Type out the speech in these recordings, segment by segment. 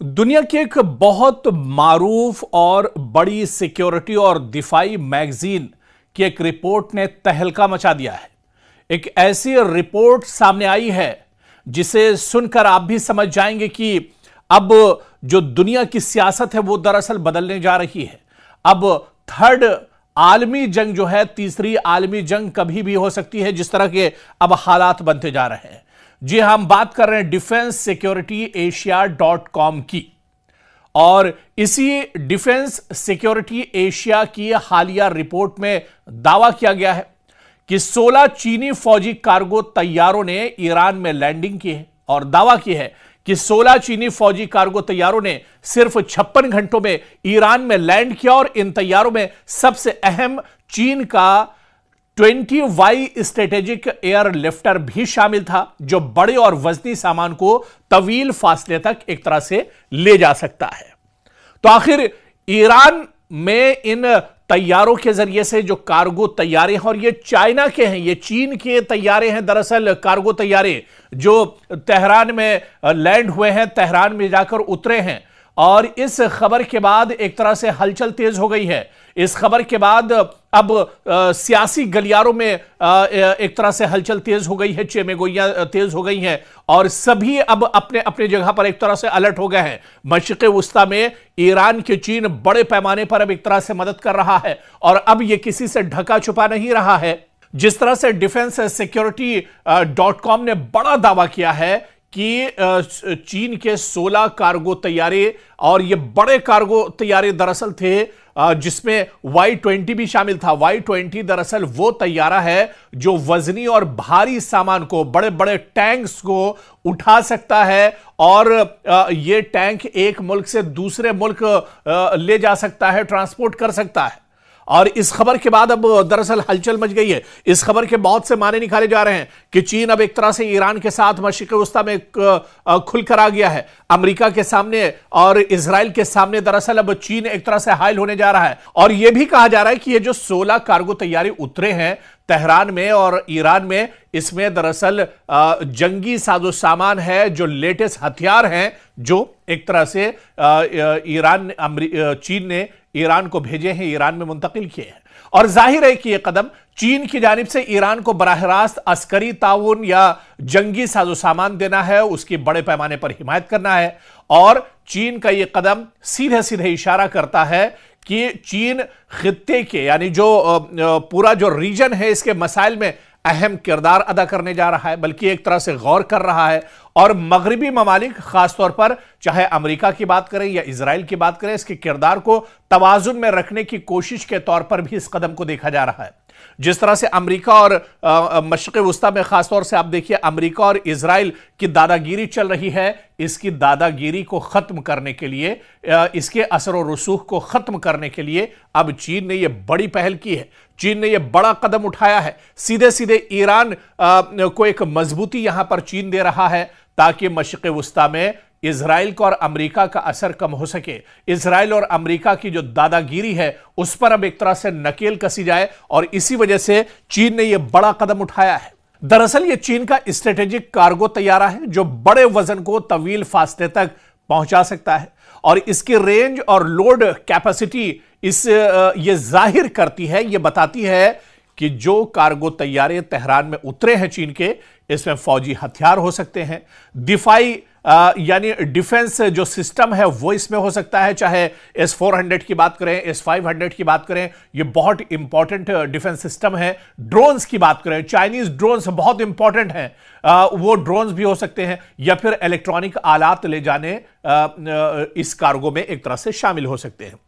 दुनिया की एक बहुत मारूफ और बड़ी सिक्योरिटी और दिफाई मैगजीन की एक रिपोर्ट ने तहलका मचा दिया है। एक ऐसी रिपोर्ट सामने आई है जिसे सुनकर आप भी समझ जाएंगे कि अब जो दुनिया की सियासत है वो दरअसल बदलने जा रही है। अब थर्ड आलमी जंग जो है, तीसरी आलमी जंग कभी भी हो सकती है, जिस तरह के अब हालात बनते जा रहे हैं। जी हम बात कर रहे हैं डिफेंस सिक्योरिटी एशिया.com की, और इसी डिफेंस सिक्योरिटी एशिया की हालिया रिपोर्ट में दावा किया गया है कि 16 चीनी फौजी कार्गो तैयारों ने ईरान में लैंडिंग की है, और दावा की है कि 16 चीनी फौजी कार्गो तैयारों ने सिर्फ 56 घंटों में ईरान में लैंड किया, और इन तैयारों में सबसे अहम चीन का 20Y स्ट्रेटेजिक एयर लिफ्टर भी शामिल था, जो बड़े और वजनी सामान को तवील फासले तक एक तरह से ले जा सकता है। तो आखिर ईरान में इन तैयारों के जरिए से जो कार्गो तैयारे हैं, और ये चाइना के हैं, ये चीन के तैयारे हैं, दरअसल कार्गो तैयारे जो तेहरान में लैंड हुए हैं, तेहरान में जाकर उतरे हैं। और इस खबर के बाद एक तरह से हलचल तेज हो गई है। इस खबर के बाद अब सियासी गलियारों में एक तरह से हलचल तेज हो गई है, चेमेगोइयां तेज हो गई हैं, और सभी अब अपने अपने जगह पर एक तरह से अलर्ट हो गए हैं। मशरिक़ वुस्ता में ईरान के चीन बड़े पैमाने पर अब एक तरह से मदद कर रहा है, और अब यह किसी से ढका छुपा नहीं रहा है। जिस तरह से डिफेंस सिक्योरिटी .com ने बड़ा दावा किया है कि चीन के 16 कार्गो तैयारे, और ये बड़े कार्गो तैयारे दरअसल थे जिसमें Y-20 भी शामिल था। Y-20 दरअसल वो तैयारा है जो वजनी और भारी सामान को, बड़े बड़े टैंक्स को उठा सकता है, और ये टैंक एक मुल्क से दूसरे मुल्क ले जा सकता है, ट्रांसपोर्ट कर सकता है। और इस खबर के बाद अब दरअसल हलचल मच गई है। इस खबर के बहुत से माने निकाले जा रहे हैं कि चीन अब एक तरह से ईरान के साथ मशरिक़ वुस्ता में खुलकर आ गया है। अमेरिका के सामने और इजराइल के सामने दरअसल अब चीन एक तरह से हायल होने जा रहा है। और यह भी कहा जा रहा है कि ये जो 16 कार्गो तैयारी उतरे हैं तेहरान में और ईरान में, इसमें दरअसल जंगी साजो सामान है, जो लेटेस्ट हथियार हैं, जो एक तरह से चीन ने ईरान को भेजे हैं, ईरान में मुंतकिल किए हैं। और जाहिर है कि यह कदम चीन की जानिब से ईरान को बराह रास्त अस्करी ताउन या जंगी साजो सामान देना है, उसकी बड़े पैमाने पर हिमायत करना है। और चीन का यह कदम सीधे सीधे इशारा करता है कि चीन खित्ते के, यानी जो पूरा जो रीजन है, इसके मसाइल में अहम किरदार अदा करने जा रहा है, बल्कि एक तरह से गौर कर रहा है। और मगरबी ममालिक, खासतौर पर चाहे अमेरिका की बात करें या इजराइल की बात करें, इसके किरदार को तवाजुन में रखने की कोशिश के तौर पर भी इस कदम को देखा जा रहा है। जिस तरह से अमेरिका और मशरिक़ वुस्ता में खासतौर से आप देखिए अमेरिका और इजराइल की दादागिरी चल रही है, इसकी दादागिरी को खत्म करने के लिए, इसके असर और रसूख को खत्म करने के लिए अब चीन ने यह बड़ी पहल की है। चीन ने यह बड़ा कदम उठाया है। सीधे सीधे ईरान को एक मजबूती यहां पर चीन दे रहा है, ताकि मशरिक़ वुस्ता में इजराइल का और अमेरिका का असर कम हो सके। इजराइल और अमेरिका की जो दादागिरी है उस पर अब एक तरह से नकेल कसी जाए, और इसी वजह से चीन ने यह बड़ा कदम उठाया है। दरअसल यह चीन का स्ट्रेटेजिक कार्गो तैयारा है, जो बड़े वजन को तवील फासले तक पहुंचा सकता है, और इसकी रेंज और लोड कैपेसिटी ये जाहिर करती है, ये बताती है कि जो कार्गो तैयारे तेहरान में उतरे हैं चीन के, इसमें फौजी हथियार हो सकते हैं, दिफाई यानी डिफेंस जो सिस्टम है वो इसमें हो सकता है, चाहे S-400 की बात करें, S-500 की बात करें, ये बहुत इंपॉर्टेंट डिफेंस सिस्टम है। ड्रोन्स की बात करें, चाइनीज ड्रोन्स बहुत इंपॉर्टेंट हैं, वो ड्रोन्स भी हो सकते हैं, या फिर इलेक्ट्रॉनिक आलात ले जाने इस कार्गो में एक तरह से शामिल हो सकते हैं।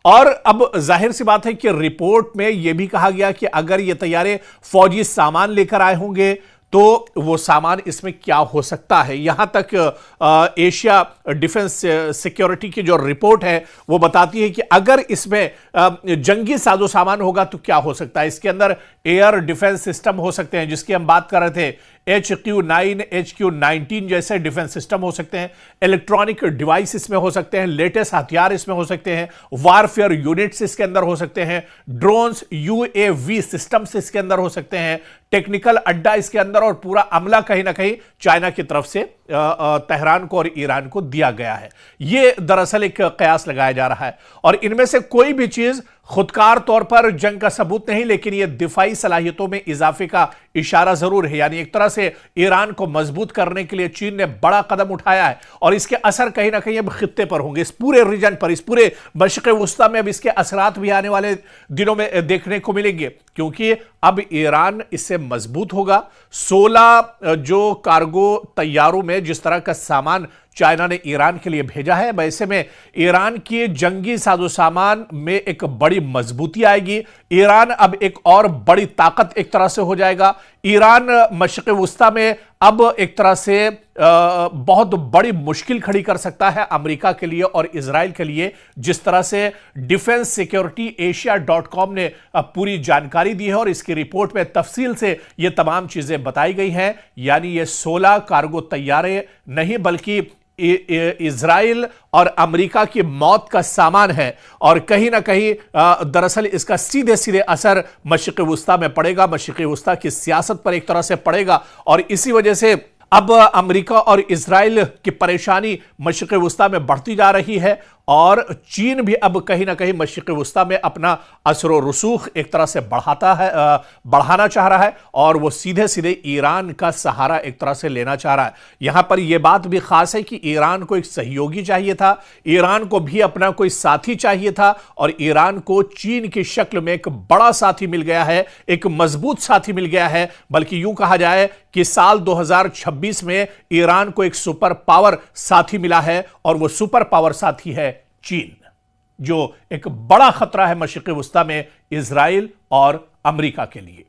और अब जाहिर सी बात है कि रिपोर्ट में यह भी कहा गया कि अगर ये तैयारे फौजी सामान लेकर आए होंगे तो वो सामान इसमें क्या हो सकता है। यहां तक एशिया डिफेंस सिक्योरिटी की जो रिपोर्ट है वो बताती है कि अगर इसमें जंगी साजो सामान होगा तो क्या हो सकता है। इसके अंदर एयर डिफेंस सिस्टम हो सकते हैं, जिसकी हम बात कर रहे थे, HQ-9, HQ-19 जैसे डिफेंस सिस्टम हो सकते हैं, इलेक्ट्रॉनिक डिवाइस इसमें हो सकते हैं, लेटेस्ट हथियार इसमें हो सकते हैं, वारफेयर यूनिट्स इसके अंदर हो सकते हैं, ड्रोन्स UAV सिस्टम्स इसके अंदर हो सकते हैं, टेक्निकल अड्डा इसके अंदर, और पूरा अमला कहीं ना कहीं चाइना की तरफ से तेहरान को और ईरान को दिया गया है। यह दरअसल एक कयास लगाया जा रहा है और इनमें से कोई भी चीज खुदकार तौर पर जंग का सबूत नहीं, लेकिन यह दिफाई सलाहियतों में इजाफे का इशारा जरूर है। यानी एक तरह से ईरान को मजबूत करने के लिए चीन ने बड़ा कदम उठाया है और इसके असर कहीं ना कहीं अब खित्ते पर होंगे, इस पूरे रीजन पर, इस पूरे मशरिक़ वुस्ता में अब इसके असरात भी आने वाले दिनों में देखने को मिलेंगे, क्योंकि अब ईरान इससे मजबूत होगा। 16 जो कार्गो तैयारों में जिस तरह का सामान चाइना ने ईरान के लिए भेजा है, वैसे में ईरान की जंगी साजो सामान में एक बड़ी मजबूती आएगी। ईरान अब एक और बड़ी ताकत एक तरह से हो जाएगा। ईरान मशरिक़ वुस्ता में अब एक तरह से बहुत बड़ी मुश्किल खड़ी कर सकता है अमेरिका के लिए और इजराइल के लिए, जिस तरह से डिफेंस सिक्योरिटी एशिया.com ने पूरी जानकारी दी है और इसकी रिपोर्ट में तफसील से ये तमाम चीजें बताई गई हैं। यानी ये 16 कार्गो तैयारे नहीं बल्कि इजराइल और अमेरिका की मौत का सामान है और कहीं ना कहीं दरअसल इसका सीधे सीधे असर मशरिक़ वुस्ता में पड़ेगा, मशरिक़ वुस्ता की सियासत पर एक तरह से पड़ेगा और इसी वजह से अब अमेरिका और इजराइल की परेशानी मशरिक़ वुस्ता में बढ़ती जा रही है और चीन भी अब कहीं ना कहीं मशरिक़ वुस्ता में अपना असर और रसूख एक तरह से बढ़ाना चाह रहा है और वो सीधे सीधे ईरान का सहारा एक तरह से लेना चाह रहा है। यहां पर यह बात भी खास है कि ईरान को एक सहयोगी चाहिए था, ईरान को भी अपना कोई साथी चाहिए था और ईरान को चीन की शक्ल में एक बड़ा साथी मिल गया है, एक मजबूत साथी मिल गया है। बल्कि यूं कहा जाए कि साल 2026 में ईरान को एक सुपर पावर साथी मिला है और वो सुपर पावर साथी है चीन, जो एक बड़ा खतरा है मशरिक़ वुस्ता में इजराइल और अमेरिका के लिए।